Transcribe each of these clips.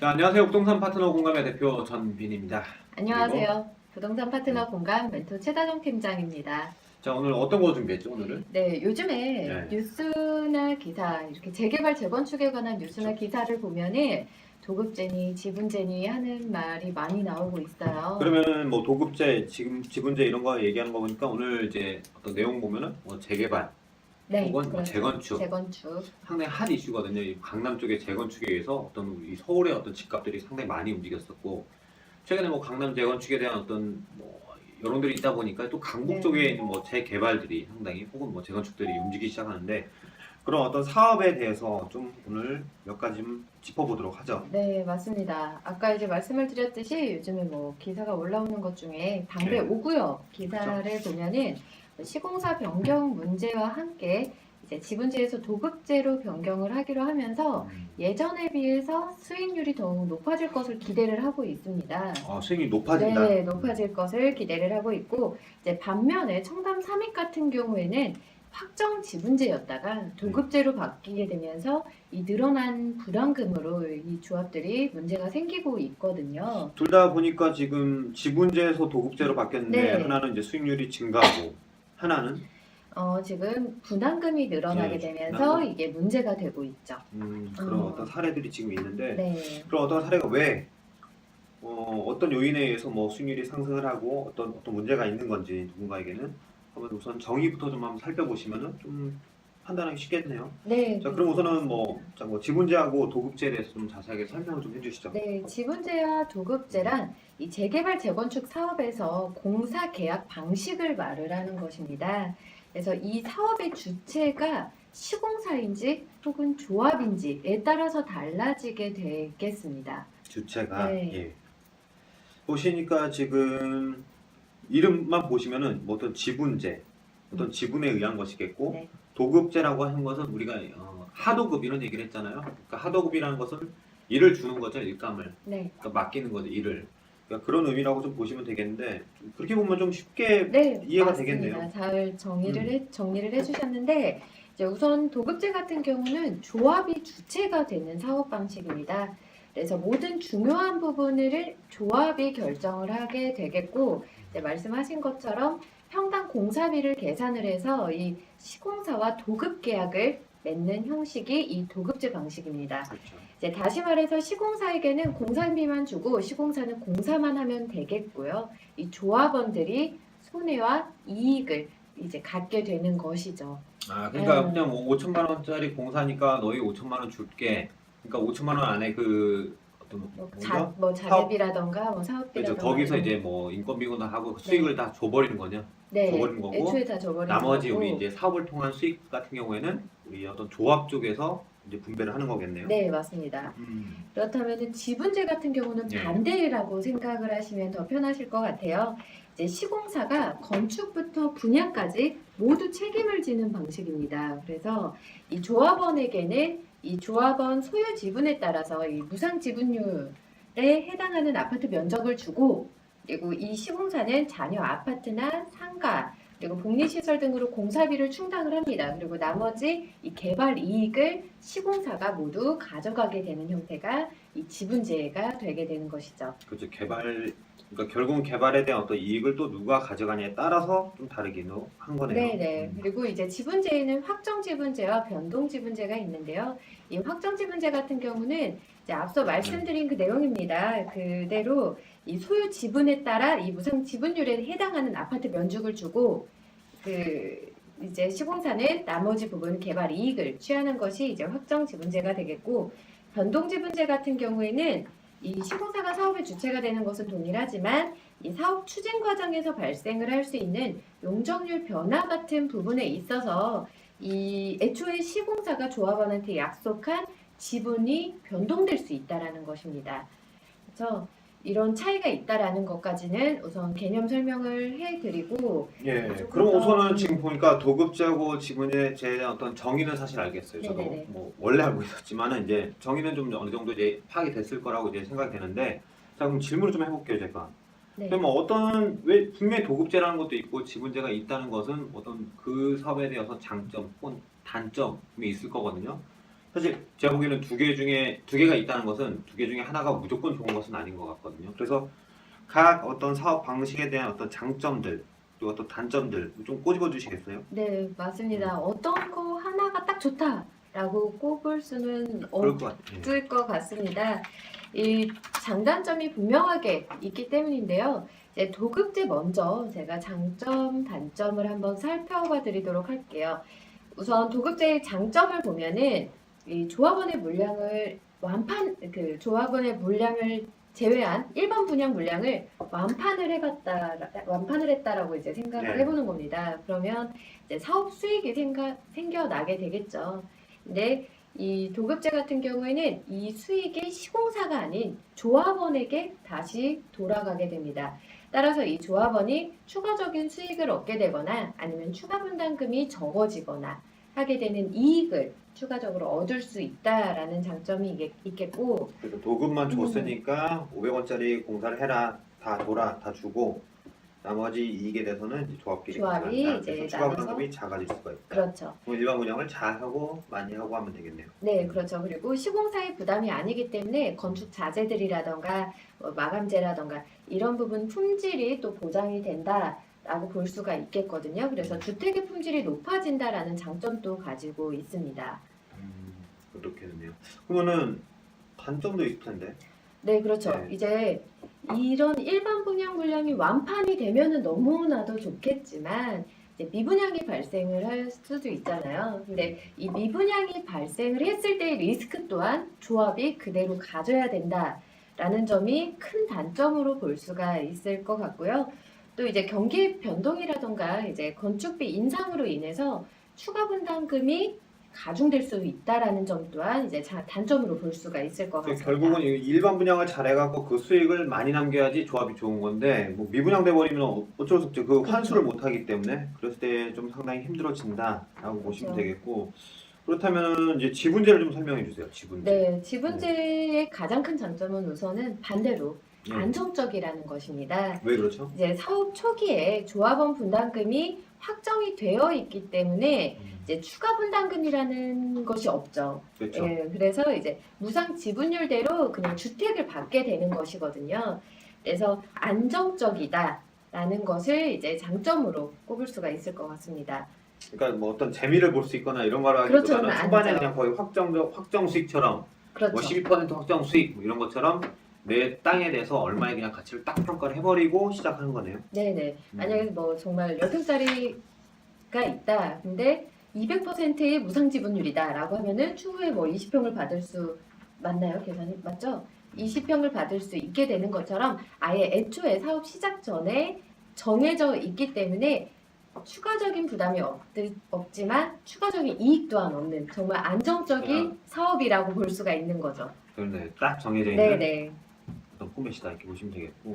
자, 안녕하세요. 부동산 파트너 공감의 대표 전빈입니다. 그리고 안녕하세요. 부동산 파트너 공감 멘토 최다정 팀장입니다. 자, 오늘 어떤 거 준비했죠, 오늘은? 네, 요즘에 네. 뉴스나 기사, 이렇게 재개발 재건축에 관한 뉴스나 그렇죠. 기사를 보면은 도급제니 지분제니 하는 말이 많이 나오고 있어요. 그러면 뭐 도급제, 지금 지분제 이런 거 얘기하는 거 보니까 오늘 이제 어떤 내용 보면은 뭐 재개발 네, 혹은 뭐 그렇죠. 재건축 재건축. 상당히 핫 이슈거든요. 이 강남 쪽의 재건축에 의해서 어떤 우리 서울의 어떤 집값들이 상당히 많이 움직였었고 최근에 뭐 강남 재건축에 대한 어떤 뭐 여론들이 있다 보니까 또 강북 네. 쪽에 있는 뭐 재개발들이 상당히 혹은 뭐 재건축들이 움직이기 시작하는데 그런 어떤 사업에 대해서 좀 오늘 몇 가지 좀 짚어보도록 하죠. 네, 맞습니다. 아까 이제 말씀을 드렸듯이 요즘에 뭐 기사가 올라오는 것 중에 방배 네. 5구역 그렇죠? 기사를 보면은 시공사 변경 문제와 함께 이제 지분제에서 도급제로 변경을 하기로 하면서 예전에 비해서 수익률이 더욱 높아질 것을 기대를 하고 있습니다. 수익이 높아진다. 네, 높아질 것을 기대를 하고 있고, 이제 반면에 청담 삼익 같은 경우에는 확정 지분제였다가 도급제로 바뀌게 되면서 이 늘어난 불안금으로 이 조합들이 문제가 생기고 있거든요. 둘 다 보니까 지금 지분제에서 도급제로 바뀌었는데 네, 하나는 이제 수익률이 증가하고 하나는 지금 분담금이 늘어나게 네, 되면서 부담금. 이게 문제가 되고 있죠. 그런 어떤 사례들이 지금 있는데 네. 그런 어떤 사례가 왜 어떤 요인에 의해서 뭐 수익률이 상승을 하고 어떤 문제가 있는 건지 누군가에게는 한번 우선 정의부터 좀 한번 살펴보시면은 좀 판단하기 쉽겠네요. 네, 자, 그럼 우선은 맞습니다. 뭐 지분제하고 도급제에 대해서 좀 자세하게 설명을 좀 해주시죠. 네, 지분제와 도급제란 이 재개발 재건축 사업에서 공사 계약 방식을 말을 하는 것입니다. 그래서 이 사업의 주체가 시공사인지 혹은 조합인지에 따라서 달라지게 되겠습니다. 주체가 네, 예. 보시니까 지금 이름만 보시면은 뭐 어떤 지분제, 어떤 음, 지분에 의한 것이겠고 네, 도급제라고 하는 것은 우리가 하도급 이런 얘기를 했잖아요. 그러니까 하도급이라는 것은 일을 주는 거죠, 일감을. 네, 그러니까 맡기는 거죠, 일을. 그러니까 그런 의미라고 좀 보시면 되겠는데 좀 그렇게 보면 좀 쉽게 네, 이해가 되겠네요. 맞습니다. 잘 음, 정리를 해주셨는데, 이제 우선 도급제 같은 경우는 조합이 주체가 되는 사업 방식입니다. 그래서 모든 중요한 부분을 조합이 결정을 하게 되겠고, 이제 말씀하신 것처럼 평당 공사비를 계산을 해서 이 시공사와 도급 계약을 맺는 형식이 이 도급제 방식입니다. 그렇죠. 이제 다시 말해서 시공사에게는 공사비만 주고 시공사는 공사만 하면 되겠고요. 이 조합원들이 손해와 이익을 이제 갖게 되는 것이죠. 그러니까 그냥 음, 뭐 5천만 원짜리 공사니까 너희 5천만 원 줄게. 그러니까 5천만 원 안에 그 어떤 뭐죠? 뭐 사업 자재비라던가 뭐 그렇죠. 사업비라던가 거기서 이런 이제 뭐 인건비거나 하고 그 네, 수익을 다 줘버리는 거냐? 네, 줘버리는 거고 애초에 다 줘버리는 나머지 우리 거고 이제 사업을 통한 수익 같은 경우에는 우리 어떤 조합 쪽에서 이제 분배를 하는 거겠네요. 네, 맞습니다. 음, 그렇다면 지분제 같은 경우는 예, 반대라고 생각을 하시면 더 편하실 것 같아요. 이제 시공사가 건축부터 분양까지 모두 책임을 지는 방식입니다. 그래서 이 조합원에게는 이 조합원 소유 지분에 따라서 이 무상 지분율에 해당하는 아파트 면적을 주고 그리고 이 시공사는 잔여 아파트나 상가 그리고 복리시설 등으로 공사비를 충당을 합니다. 그리고 나머지 이 개발 이익을 시공사가 모두 가져가게 되는 형태가 이 지분제가 되게 되는 것이죠. 그렇죠. 그러니까 결국은 개발에 대한 어떤 이익을 또 누가 가져가냐에 따라서 좀 다르기도 한 거네요. 네네. 그리고 이제 지분제에는 확정 지분제와 변동 지분제가 있는데요. 이 확정 지분제 같은 경우는 이제 앞서 네. 말씀드린 그 내용입니다. 그대로 이 소유 지분에 따라 이 무상 지분율에 해당하는 아파트 면적을 주고 그 이제 시공사는 나머지 부분 개발 이익을 취하는 것이 이제 확정 지분제가 되겠고 변동 지분제 같은 경우에는 이 시공사가 사업의 주체가 되는 것은 동일하지만 이 사업 추진 과정에서 발생을 할 수 있는 용적률 변화 같은 부분에 있어서 이 애초에 시공사가 조합원한테 약속한 지분이 변동될 수 있다라는 것입니다. 그래서 이런 차이가 있다라는 것까지는 우선 개념 설명을 해드리고 예, 조금 그럼 더 우선은 지금 보니까 도급제하고 지분에 대한 어떤 정의는 사실 알겠어요. 저도 네네네 뭐 원래 알고 있었지만은 이제 정의는 좀 어느 정도 이제 파악이 됐을 거라고 이제 생각이 되는데, 자 그럼 질문을 좀 해볼게요, 제가. 네. 그럼 뭐 어떤 왜 분명히 도급제라는 것도 있고 지분제가 있다는 것은 어떤 그 사업에 대해서 장점 혹은 단점이 있을 거거든요. 사실 제가 보기에는 두 개가 있다는 것은 두 개 중에 하나가 무조건 좋은 것은 아닌 것 같거든요. 그래서 각 어떤 사업 방식에 대한 어떤 장점들 또 어떤 단점들 좀 꼬집어 주시겠어요? 네, 맞습니다. 어떤 거 하나가 딱 좋다라고 꼽을 수는 그럴 것 같아요. 없을 것 같습니다. 이 장단점이 분명하게 있기 때문인데요. 이제 도급제 먼저 제가 장점, 단점을 한번 살펴봐 드리도록 할게요. 우선 도급제의 장점을 보면은 이 조합원의 물량을 조합원의 물량을 제외한 일반 분양 물량을 완판을 했다라고 이제 생각을 네. 해보는 겁니다. 그러면 이제 사업 수익이 생겨나게 되겠죠. 근데 이 도급제 같은 경우에는 이 수익이 시공사가 아닌 조합원에게 다시 돌아가게 됩니다. 따라서 이 조합원이 추가적인 수익을 얻게 되거나 아니면 추가 분담금이 적어지거나 하게 되는 이익을 추가적으로 얻을 수 있다라는 장점이 있겠고, 그래서 도급만 줬으니까 500원짜리 공사를 해라. 다 주고 나머지 이익에 대해서는 이제 조합끼리 조합이 가져간다. 이제 그래서 추가 나눠서- 분담금이 작아질 수가 있다. 그렇죠. 그럼 일반 분양을 잘 하고 많이 하고 하면 되겠네요. 네, 그렇죠. 그리고 시공사의 부담이 아니기 때문에 건축 자재들이라던가 마감재라던가 이런 부분 품질이 또 보장이 된다라고 볼 수가 있겠거든요. 그래서 주택의 품질이 높아진다라는 장점도 가지고 있습니다. 그렇겠네요. 그러면은 단점도 있을 텐데. 네, 그렇죠. 네. 이제 이런 일반 분양 물량이 완판이 되면은 너무나도 좋겠지만 이제 미분양이 발생을 할 수도 있잖아요. 근데 이 미분양이 발생을 했을 때의 리스크 또한 조합이 그대로 가져야 된다라는 점이 큰 단점으로 볼 수가 있을 것 같고요. 또 이제 경기 변동이라던가 이제 건축비 인상으로 인해서 추가 분담금이 가중될 수 있다라는 점 또한 이제 단점으로 볼 수가 있을 것 같습니다. 결국은 이 일반 분양을 잘해갖고 그 수익을 많이 남겨야지 조합이 좋은 건데 뭐 미분양 돼버리면 어쩔 수 없죠. 그 그렇죠. 환수를 못하기 때문에 그랬을 때 좀 상당히 힘들어진다라고 보시면 그렇죠. 되겠고 그렇다면 이제 지분제를 좀 설명해 주세요. 지분제. 네, 지분제의 가장 큰 장점은 우선은 반대로 예. 안정적이라는 것입니다. 왜 그렇죠? 이제 사업 초기에 조합원 분담금이 확정이 되어 있기 때문에 이제 추가 분담금이라는 것이 없죠. 그렇죠. 예, 그래서 이제 무상 지분율대로 그냥 주택을 받게 되는 것이거든요. 그래서 안정적이다라는 것을 이제 장점으로 꼽을 수가 있을 것 같습니다. 그러니까 뭐 어떤 재미를 볼 수 있거나 이런 거라 그렇죠, 하기보다는 초반에 아니죠. 그냥 거의 확정 수익처럼 그렇죠. 뭐 12% 확정 수익 뭐 이런 것처럼 내 땅에 대해서 얼마의 그냥 가치를 딱 평가를 해버리고 시작하는 거네요. 네네. 만약에 뭐 정말 몇 평짜리가 있다. 근데 200%의 무상 지분율이다라고 하면은 추후에 뭐 20평을 받을 수 맞나요? 계산이 맞죠? 20평을 받을 수 있게 되는 것처럼 아예 애초에 사업 시작 전에 정해져 있기 때문에 추가적인 부담이 없지만 추가적인 이익 또한 없는 정말 안정적인 사업이라고 볼 수가 있는 거죠. 그런데 딱 정해져 있는 네네. 어떤 포맷이다 이렇게 보시면 되겠고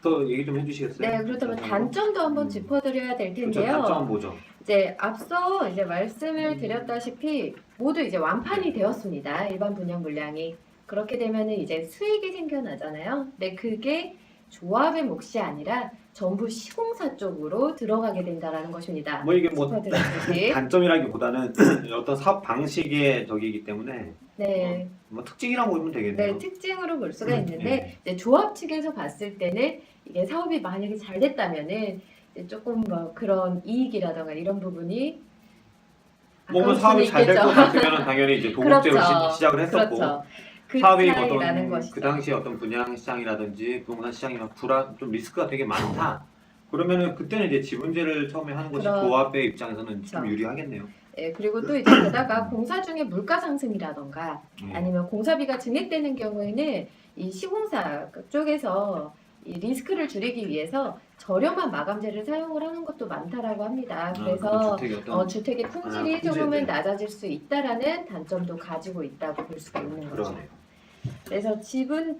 더 얘기 좀 해주시겠어요? 네, 그렇다면 단점도 한번 짚어드려야 될 그렇죠. 텐데요. 단점은 뭐죠? 이제 앞서 이제 말씀을 드렸다시피 모두 이제 완판이 되었습니다. 일반 분양 물량이. 그렇게 되면은 이제 수익이 생겨나잖아요. 근데 그게 조합의 몫이 아니라 전부 시공사 쪽으로 들어가게 된다라는 것입니다. 뭐 이게 뭐 짚어드렸듯이. 단점이라기보다는 어떤 사업 방식의 적이기 때문에 네, 뭐 특징이라고 보면 되겠네요. 네, 특징으로 볼 수가 있는데 네. 이제 조합 측에서 봤을 때는 이게 사업이 만약에 잘 됐다면은 이제 조금 뭐 그런 이익이라던가 이런 부분이 뭔가 아까울 사업이 수는 잘 될 것 있겠죠. 같으면 당연히 이제 도급제로 그렇죠. 시작을 했었고 그렇죠. 그 사업이 차이라는 어떤 것이죠. 그 당시에 어떤 분양 시장이라든지 부동산 시장이 막 좀 리스크가 되게 많다. 그러면은 그때는 이제 지분제를 처음에 하는 것이 그럼- 조합의 입장에서는 좀 그렇죠. 유리하겠네요. 예, 그리고 또 이제 게다가 공사 중에 물가 상승이라던가 예. 아니면 공사비가 증액되는 경우에는 이 시공사 쪽에서 이 리스크를 줄이기 위해서 저렴한 마감재를 사용을 하는 것도 많다라고 합니다. 그래서 주택의 어떤 주택의 품질이 품질, 조금은 네. 낮아질 수 있다라는 단점도 가지고 있다고 볼 수가 있는 거죠. 그러네요. 그래서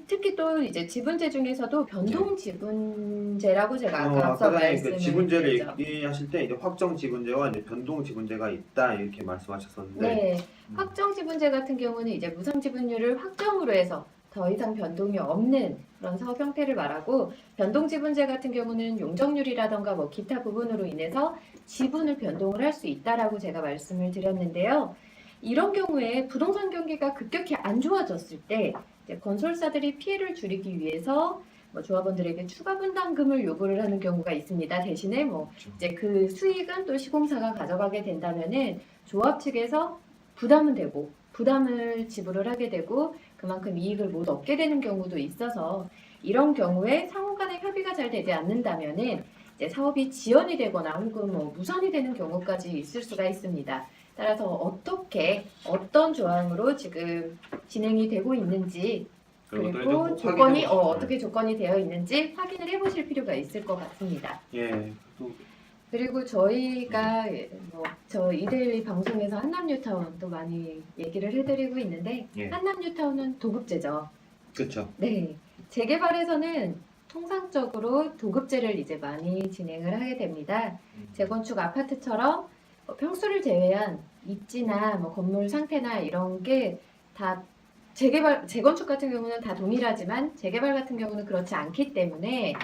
특히 또 이제 지분제 중에서도 변동 지분제라고 제가 아까 앞서 아까 전에 그 말씀을 지분제를 드렸죠. 얘기하실 때 이제 확정 지분제와 이제 변동 지분제가 있다 이렇게 말씀하셨었는데 네, 확정 지분제 같은 경우는 이제 무상 지분율을 확정으로 해서 더 이상 변동이 없는 그런 사업 형태를 말하고 변동 지분제 같은 경우는 용적률이라던가 뭐 기타 부분으로 인해서 지분을 변동을 할 수 있다라고 제가 말씀을 드렸는데요. 이런 경우에 부동산 경기가 급격히 안 좋아졌을 때 이제 건설사들이 피해를 줄이기 위해서 뭐 조합원들에게 추가 분담금을 요구를 하는 경우가 있습니다. 대신에 뭐 그렇죠. 이제 그 수익은 또 시공사가 가져가게 된다면은 조합 측에서 부담은 되고 부담을 지불을 하게 되고 그만큼 이익을 못 얻게 되는 경우도 있어서 이런 경우에 상호 간의 협의가 잘 되지 않는다면은 이제 사업이 지연이 되거나 혹은 뭐 무산이 되는 경우까지 있을 수가 있습니다. 따라서 어떻게 어떤 조항으로 지금 진행이 되고 있는지 그런 것들을 그리고 좀 조건이 확인해 보시고. 어떻게 조건이 되어 있는지 확인을 해보실 필요가 있을 것 같습니다. 예. 또 그리고 저희가 저 이데일리 방송에서 한남뉴타운도 많이 얘기를 해드리고 있는데 예. 한남뉴타운은 도급제죠. 그렇죠. 네, 재개발에서는 통상적으로 도급제를 이제 많이 진행을 하게 됩니다. 재건축 아파트처럼 평수를 제외한 입지나 뭐 건물 상태나 이런 게 다 재건축 같은 경우는 다 동일하지만 재개발 같은 경우는 그렇지 않기 때문에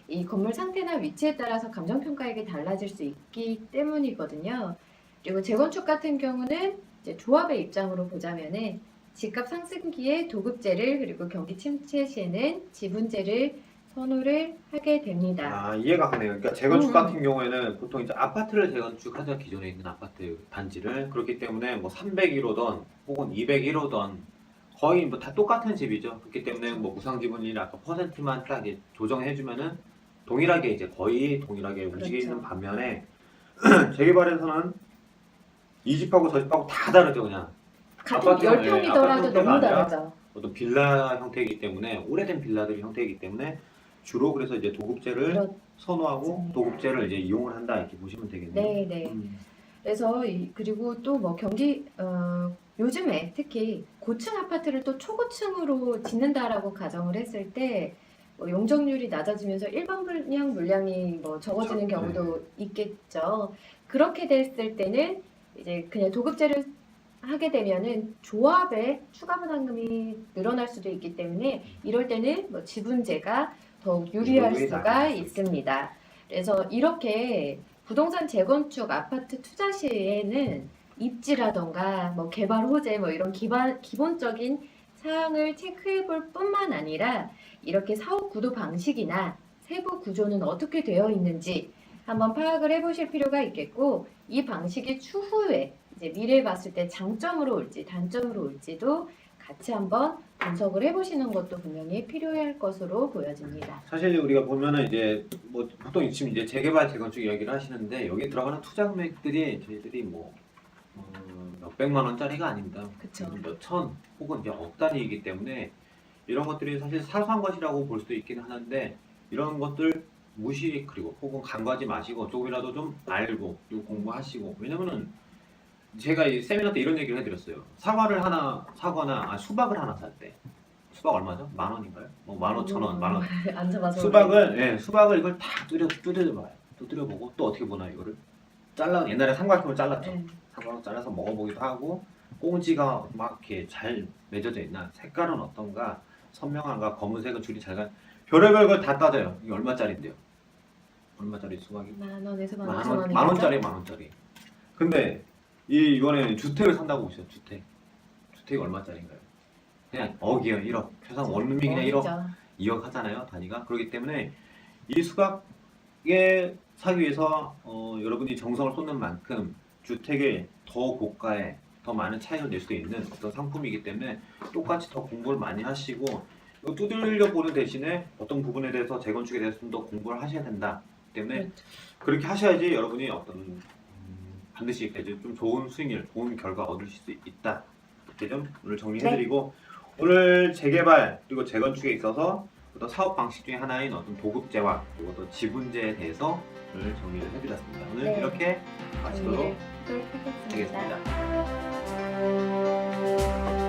이 건물 상태나 위치에 따라서 감정평가액이 달라질 수 있기 때문이거든요. 그리고 재건축 같은 경우는 이제 조합의 입장으로 보자면은 집값 상승기에 도급제를 그리고 경기 침체 시에는 지분제를 선호를 하게 됩니다. 아, 이해가 가네요. 그러니까 재건축 음. 같은 경우에는 보통 이제 아파트를 재건축하자 기존에 있는 아파트 단지를 그렇기 때문에 뭐 301호던 혹은 201호던 거의 뭐 다 똑같은 집이죠. 그렇기 때문에 뭐 무상 지분이나 아까 퍼센트만 딱 이제 조정해주면은 동일하게 이제 거의 동일하게 움직이는 그렇죠. 반면에 재개발에서는 이 집하고 저 집하고 다 다르죠, 그냥. 같은 아파트, 예, 10평이더라도 아파트 형태가 너무 아니라 다르죠. 어떤 빌라 형태이기 때문에 오래된 빌라들이 형태이기 때문에 주로 그래서 이제 도급제를 그렇습니다. 선호하고 도급제를 이제 이용을 한다 이렇게 보시면 되겠네요. 네, 네. 그래서 그리고 또 뭐 요즘에 특히 고층 아파트를 또 초고층으로 짓는다라고 가정을 했을 때 뭐 용적률이 낮아지면서 일반 분양 물량이 뭐 적어지는 그렇죠. 경우도 있겠죠. 그렇게 됐을 때는 이제 그냥 도급제를 하게 되면은 조합에 추가 부담금이 늘어날 수도 있기 때문에 이럴 때는 뭐 지분제가 더욱 유리할 유리하게 수가 나타날 수 있습니다. 그래서 이렇게 부동산 재건축 아파트 투자 시에는 입지라던가 뭐 개발 호재 뭐 이런 기본적인 사항을 체크해 볼 뿐만 아니라 이렇게 사업 구도 방식이나 세부 구조는 어떻게 되어 있는지 한번 파악을 해 보실 필요가 있겠고 이 방식이 추후에 이제 미래를 봤을 때 장점으로 올지 단점으로 올지도 같이 한번 분석을 해 보시는 것도 분명히 필요할 것으로 보여집니다. 사실 우리가 보면은 이제 뭐 보통 지금 이제 재개발 재건축 이야기를 하시는데 여기 들어가는 투자 금액들이 저희들이 뭐 몇백만 원짜리가 아닙니다. 그쵸. 몇천 혹은 이제 억 단위이기 때문에 이런 것들이 사실 사소한 것이라고 볼 수도 있긴 하는데 이런 것들 무시 그리고 혹은 간과하지 마시고 조금이라도 좀 알고 그리고 공부하시고 왜냐면은 제가 이 세미나 때 이런 얘기를 해드렸어요. 사과를 하나 사거나 수박을 하나 살 때 수박 얼마죠? 10,000원인가요? 뭐 15,000원, 10,000원. 앉아봐서 수박을 이걸 다 두드려봐요. 두드려보고 또 어떻게 보나 이거를 옛날에 삼각형을 잘랐죠. 네. 삼각형 잘라서 먹어보기도 하고 꽁지가 막 이렇게 잘 맺어져 있나 색깔은 어떤가 선명한가 검은색은 줄이 잘 가. 별의별 걸 다 따져요. 이게 얼마짜리인데요? 얼마짜리 수박이? 10,000원에서 만 15,000원이죠. 만 원짜리 만 원짜리. 근데 이번에 주택을 산다고 보세요. 주택이 얼마짜리인가요? 그냥 억이에요. 1억. 최소한 원룸이 그냥 1억, 2억 하잖아요. 단위가. 그렇기 때문에 이 수박에 사기 위해서 여러분이 정성을 쏟는 만큼 주택에 더 고가에 더 많은 차익을 낼 수 있는 어떤 상품이기 때문에 똑같이 더 공부를 많이 하시고 두들려 보는 대신에 어떤 부분에 대해서 재건축에 대해서 좀 더 공부를 하셔야 된다. 때문에 그렇죠. 그렇게 하셔야지 여러분이 어떤 반드시 좀 좋은 수익률, 좋은 결과 얻으실 수 있다. 이렇게 좀 오늘 정리해드리고 오늘 재개발 그리고 재건축에 있어서 어떤 사업 방식 중에 하나인 어떤 도급제와 그리고 또 지분제에 대해서 오늘 정리를 해드렸습니다. 오늘 네. 이렇게 마치도록 정리를 하도록 하겠습니다. 하겠습니다.